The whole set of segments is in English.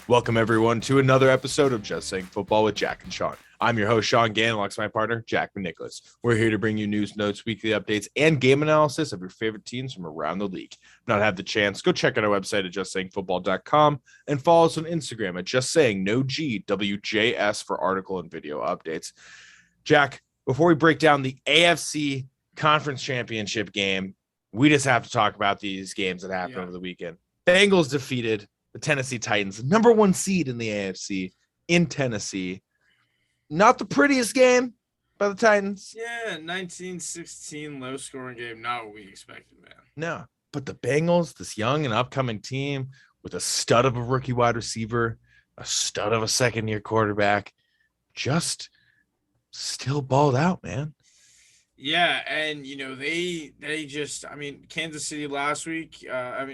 Welcome, everyone, to another episode of Just Saying Football with Jack and Sean. I'm your host, Sean Gann, alongside my partner, Jack McNicholas. We're here to bring you news, notes, weekly updates, and game analysis of your favorite teams from around the league. If not had the chance, go check out our website at justsayingfootball.com and follow us on Instagram at justsayingwjs for article and video updates. Jack, before we break down the AFC Conference Championship game, we just have to talk about these games that happened over the weekend. Bengals defeated the Tennessee Titans, number one seed in the AFC in Tennessee. Not the prettiest game by the Titans. Yeah, 19-16 low-scoring game. Not what we expected, man. No, but the Bengals, this young and upcoming team with a stud of a rookie wide receiver, a stud of a second-year quarterback, just still balled out, man. Yeah, and, they just, Kansas City last week,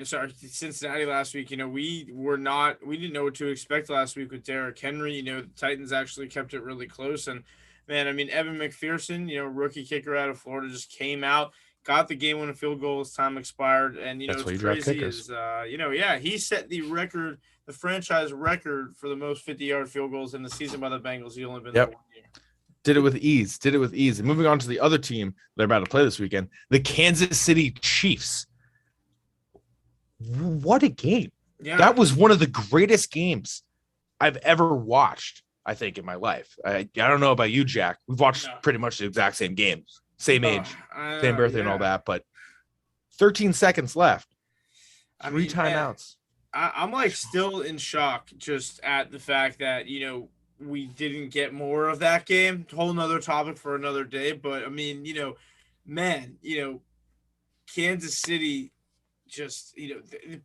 Cincinnati last week, we didn't know what to expect last week with Derrick Henry. The Titans actually kept it really close. And, man, Evan McPherson, rookie kicker out of Florida, just came out, got the game-winning field goal as time expired. And, That's it's crazy is, he set the record, the franchise record for the most 50-yard field goals in the season by the Bengals. He only been there 1 year. Did it with ease. And moving on to the other team they're about to play this weekend, the Kansas City Chiefs. What a game. Yeah. That was one of the greatest games I've ever watched, I think, in my life. I don't know about you, Jack. We've watched pretty much the exact same games, same age, same birthday and all that, but 13 seconds left. Three timeouts. I'm still in shock just at the fact that, we didn't get more of that game. Whole nother topic for another day. But Kansas City just,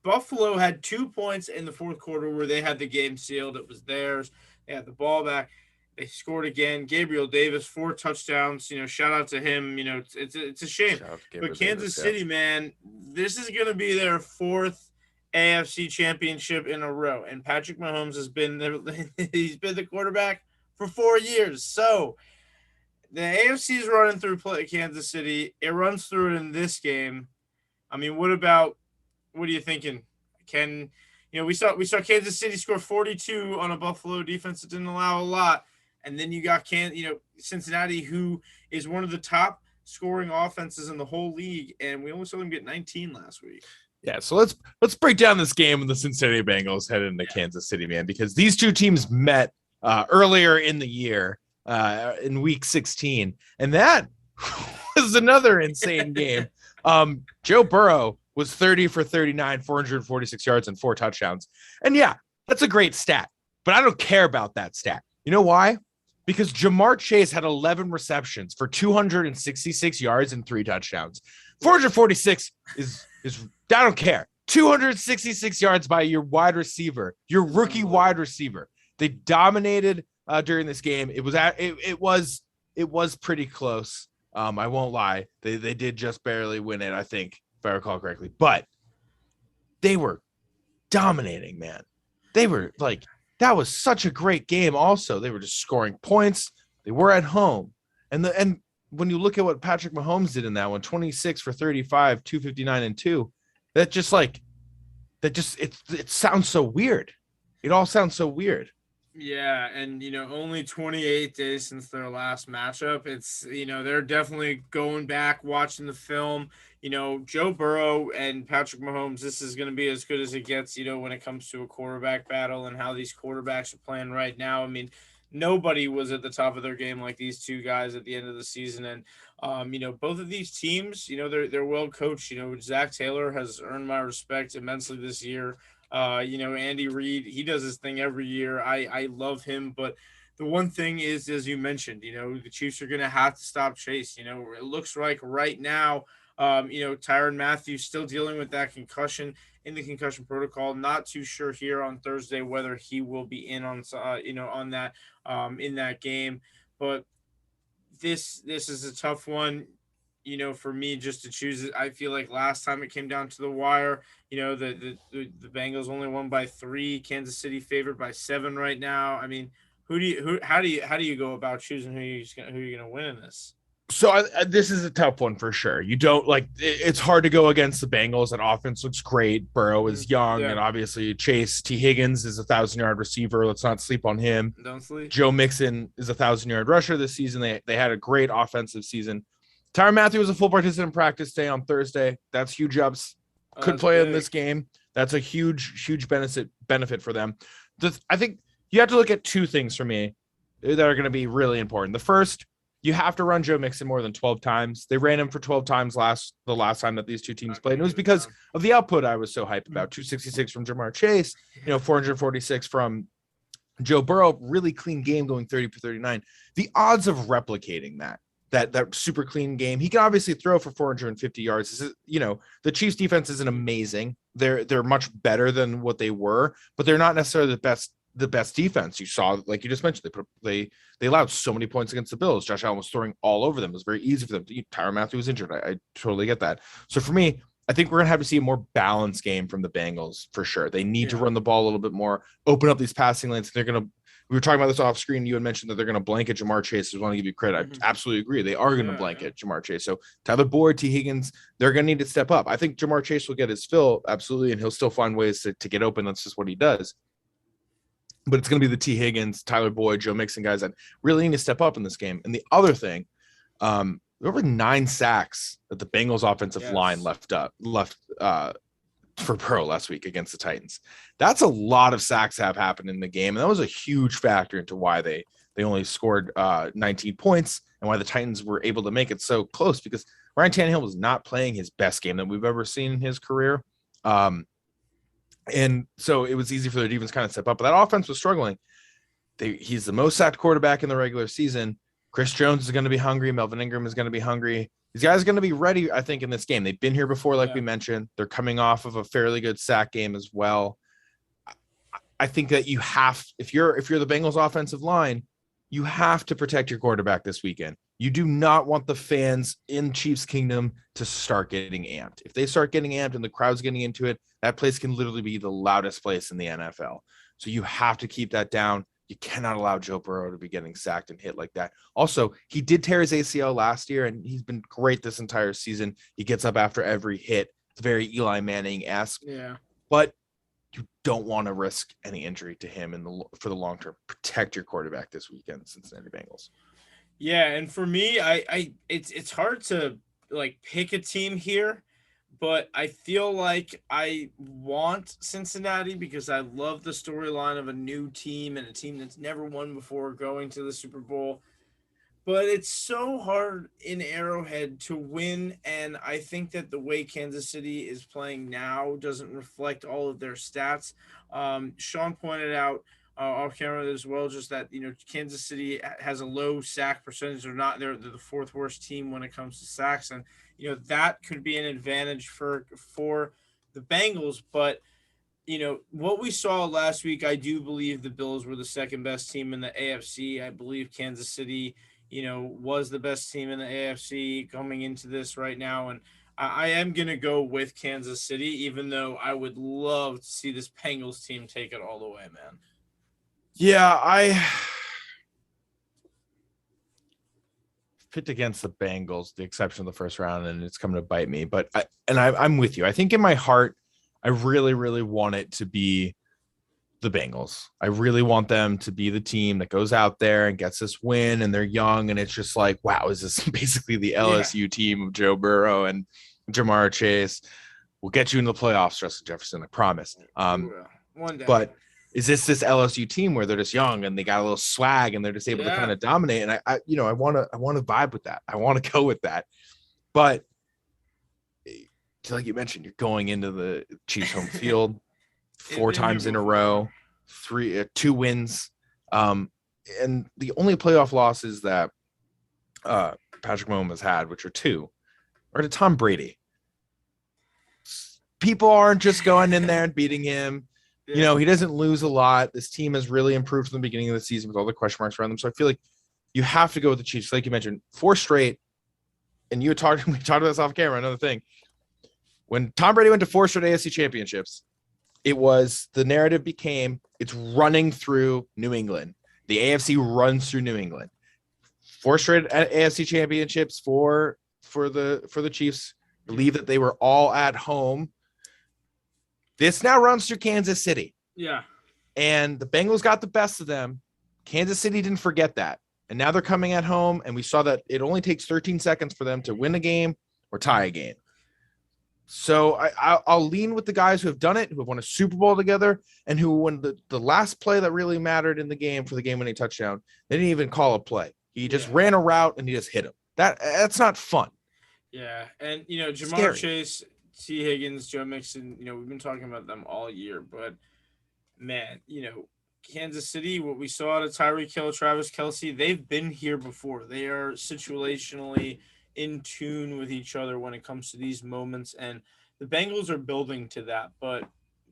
Buffalo had 2 points in the fourth quarter where they had the game sealed. It was theirs. They had the ball back. They scored again. Gabriel Davis, 4 touchdowns. Shout out to him. It's a shame. But Kansas City, man, this is going to be their fourth AFC Championship in a row, and Patrick Mahomes has been the quarterback for 4 years. So the AFC is running through Kansas City. It runs through it in this game. What are you thinking? We saw Kansas City score 42 on a Buffalo defense that didn't allow a lot, and then you got Cincinnati, who is one of the top scoring offenses in the whole league, and we only saw them get 19 last week. Yeah, so let's break down this game with the Cincinnati Bengals headed into Kansas City, man, because these two teams met earlier in the year in week 16, and that was another insane game. Joe Burrow was 30 for 39, 446 yards and 4 touchdowns. And yeah, that's a great stat, but I don't care about that stat. You know why? Because Jamar Chase had 11 receptions for 266 yards and 3 touchdowns. 446 is I don't care. 266 yards by your wide receiver, your rookie wide receiver. They dominated during this game. It was pretty close. I won't lie. They did just barely win it, I think, if I recall correctly. But they were dominating, man. They were that was such a great game. Also, they were just scoring points. They were at home, and when you look at what Patrick Mahomes did in that one, 26 for 35, 259 and 2. It sounds so weird. It all sounds so weird. Yeah, and only 28 days since their last matchup. It's they're definitely going back, watching the film. Joe Burrow and Patrick Mahomes, this is going to be as good as it gets, when it comes to a quarterback battle and how these quarterbacks are playing right now. Nobody was at the top of their game like these two guys at the end of the season. And, both of these teams, they're well coached. Zach Taylor has earned my respect immensely this year. Andy Reid, he does his thing every year. I love him. But the one thing is, as you mentioned, the Chiefs are going to have to stop Chase. It looks like right now, Tyrann Mathieu still dealing with that concussion in the concussion protocol. Not too sure here on Thursday whether he will be in on that in that game. But this is a tough one, for me just to choose it. I feel like last time it came down to the wire, the Bengals only won by 3. Kansas City favored by 7 right now. How do you go about choosing who you're going to win in this? So this is a tough one for sure. You don't like it's hard to go against the Bengals. That offense looks great. Burrow is young, Yeah. and obviously Chase T. Higgins is 1,000-yard receiver. Let's not sleep on him. Don't sleep. Joe Mixon is 1,000-yard rusher this season. They had a great offensive season. Tyrann Mathieu was a full participant in practice day on Thursday. That's huge ups. Could play in this game. That's a huge benefit for them. I think you have to look at two things for me that are going to be really important. The first, you have to run Joe Mixon more than 12 times. They ran him for 12 times the last time that these two teams played. And it was because of the output I was so hyped about. 266 from Jamar Chase, 446 from Joe Burrow. Really clean game going 30 for 39. The odds of replicating that super clean game. He can obviously throw for 450 yards. The Chiefs defense isn't amazing. They're much better than what they were, but they're not necessarily the best defense. You saw, like you just mentioned, they allowed so many points against the Bills. Josh Allen was throwing all over them. It was very easy for them. Tyrann Mathieu was injured. I totally get that. So for me, I think we're going to have to see a more balanced game from the Bengals for sure. They need to run the ball a little bit more, open up these passing lanes. We were talking about this off screen. You had mentioned that they're going to blanket Jamar Chase. I just want to give you credit. I absolutely agree. They are going to blanket Jamar Chase. So Tyler Boyd, T. Higgins, they're going to need to step up. I think Jamar Chase will get his fill, absolutely, and he'll still find ways to get open. That's just what he does. But it's going to be the T. Higgins, Tyler Boyd, Joe Mixon guys that really need to step up in this game. And the other thing, there were 9 sacks that the Bengals offensive line left for Burrow last week against the Titans. That's a lot of sacks have happened in the game. And that was a huge factor into why they only scored 19 points and why the Titans were able to make it so close, because Ryan Tannehill was not playing his best game that we've ever seen in his career. And so it was easy for their defense to kind of step up. But that offense was struggling. He's the most sacked quarterback in the regular season. Chris Jones is going to be hungry. Melvin Ingram is going to be hungry. These guys are going to be ready, I think, in this game. They've been here before, like we mentioned. They're coming off of a fairly good sack game as well. I think that if you're the Bengals offensive line, you have to protect your quarterback this weekend. You do not want the fans in Chiefs Kingdom to start getting amped. If they start getting amped and the crowd's getting into it, that place can literally be the loudest place in the NFL. So you have to keep that down. You cannot allow Joe Burrow to be getting sacked and hit like that. Also, he did tear his ACL last year, and he's been great this entire season. He gets up after every hit. It's very Eli Manning-esque. Yeah. But you don't want to risk any injury to him for the long term. Protect your quarterback this weekend, Cincinnati Bengals. Yeah, and for me, it's hard to pick a team here, but I feel like I want Cincinnati because I love the storyline of a new team and a team that's never won before going to the Super Bowl. But it's so hard in Arrowhead to win, and I think that the way Kansas City is playing now doesn't reflect all of their stats. Sean pointed out off camera as well, just that Kansas City has a low sack percentage. They're the fourth worst team when it comes to sacks, and that could be an advantage for the Bengals. But what we saw last week, I do believe the Bills were the second best team in the AFC. I believe Kansas City was the best team in the AFC coming into this right now. And I am going to go with Kansas City, even though I would love to see this Bengals team take it all the way, man. Yeah, I picked against the Bengals, the exception of the first round, and it's coming to bite me. But I'm with you. I think in my heart, I really, really want it to be the Bengals. I really want them to be the team that goes out there and gets this win, and they're young, and it's just like, wow, is this basically the LSU team of Joe Burrow and Jamar Chase? We'll get you in the playoffs, Justin Jefferson, I promise. One day. But is this LSU team where they're just young and they got a little swag and they're just able to kind of dominate? And I want to vibe with that. I want to go with that. But like you mentioned, you're going into the Chiefs home field 4 times in a row, 2 wins. And the only playoff losses that Patrick Mahomes has had, which are 2, are to Tom Brady. People aren't just going in there and beating him. He doesn't lose a lot. This team has really improved from the beginning of the season with all the question marks around them. So I feel like you have to go with the Chiefs. Like you mentioned, 4 straight. And we talked about this off camera, another thing. When Tom Brady went to 4 straight AFC championships, the narrative became it's running through New England. The AFC runs through New England. 4 straight AFC championships for the Chiefs. I believe that they were all at home. This now runs through Kansas City. Yeah. And the Bengals got the best of them. Kansas City didn't forget that. And now they're coming at home, and we saw that it only takes 13 seconds for them to win a game or tie a game. So I'll lean with the guys who have done it, who have won a Super Bowl together, and who, when the last play that really mattered in the game for the game-winning touchdown, they didn't even call a play. He just ran a route, and he just hit him. That's not fun. Yeah, and, Jamar Chase, T. Higgins, Joe Mixon, we've been talking about them all year, but, man, Kansas City, what we saw out of Tyreek Hill, Travis Kelce, they've been here before. They are situationally in tune with each other when it comes to these moments, and the Bengals are building to that. But,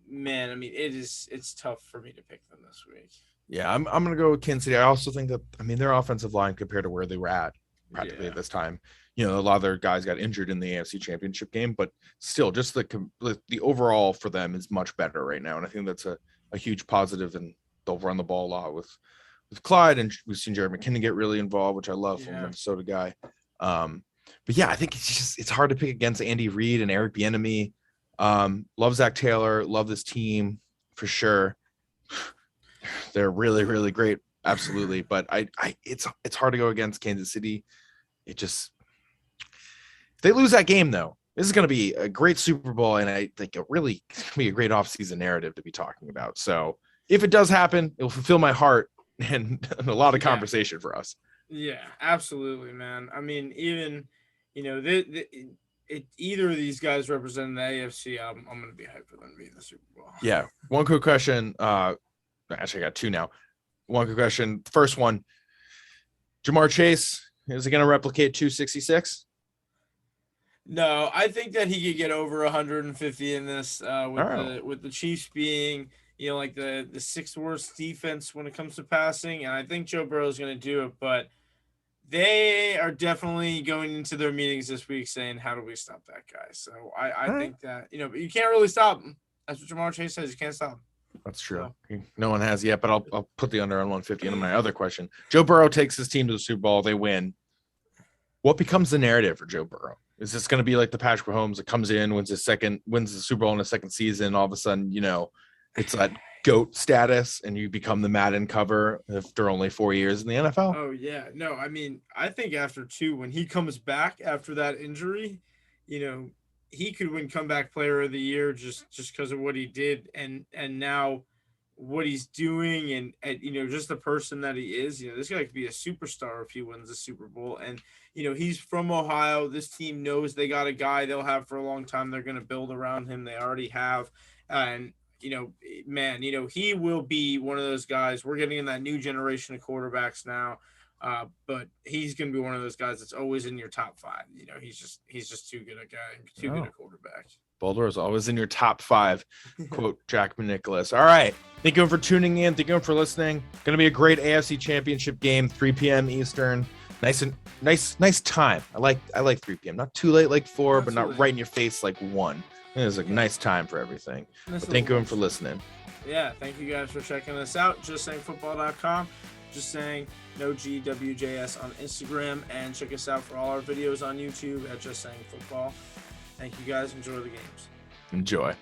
man, I mean, it's tough for me to pick them this week. Yeah, I'm going to go with Kansas City. I also think that, their offensive line compared to where they were at practically at this time, a lot of their guys got injured in the AFC Championship game, but still just the overall for them is much better right now. And I think that's a huge positive, and they'll run the ball a lot with Clyde, and we've seen Jared McKinnon get really involved, which I love from a Minnesota guy. But yeah, I think it's hard to pick against Andy Reid and Eric Bieniemy. Love Zach Taylor, love this team for sure. They're really, really great, absolutely. But it's hard to go against Kansas City. If they lose that game, though, this is going to be a great Super Bowl, and I think it's going to be a great offseason narrative to be talking about. So if it does happen, it will fulfill my heart and a lot of conversation for us. Yeah, absolutely, man. I mean, even, either of these guys represent the AFC, I'm going to be hyped for them to be in the Super Bowl. Yeah. One quick question. Actually, I got 2 now. One quick question. First one, Jamar Chase, is he going to replicate 266? No, I think that he could get over 150 in this with the Chiefs being, like the 6th worst defense when it comes to passing. And I think Joe Burrow is going to do it, but they are definitely going into their meetings this week saying, how do we stop that guy? So I think that, but you can't really stop him. That's what Jamar Chase says. You can't stop him. That's true. So. No one has yet, but I'll put the under on 150. And my other question, Joe Burrow takes his team to the Super Bowl. They win. What becomes the narrative for Joe Burrow? Is this going to be like the Patrick Mahomes that comes in, wins the Super Bowl in his second season? All of a sudden, it's that GOAT status, and you become the Madden cover after only 4 years in the NFL? Oh, yeah. No, I mean, I think after 2, when he comes back after that injury, he could win comeback player of the year just because of what he did and now what he's doing and just the person that he is. This guy could be a superstar if he wins the Super Bowl. And, he's from Ohio. This team knows they got a guy they'll have for a long time. They're going to build around him. They already have. And, man, he will be one of those guys. We're getting in that new generation of quarterbacks now. But he's going to be one of those guys that's always in your top 5. He's just too good a guy, too good a quarterback. Boulder is always in your top 5, quote Jack Nicholas. All right. Thank you for tuning in. Thank you for listening. Going to be a great AFC Championship game, 3 p.m. Eastern. Nice time. I like 3 p.m. Not too late like 4, Absolutely. But not right in your face like 1. It's a nice time for everything. Thank you for listening. Yeah, thank you guys for checking us out. JustSayingFootball.com. Just saying no GWJS on Instagram, and check us out for all our videos on YouTube at Just Saying Football. Thank you guys. Enjoy the games. Enjoy.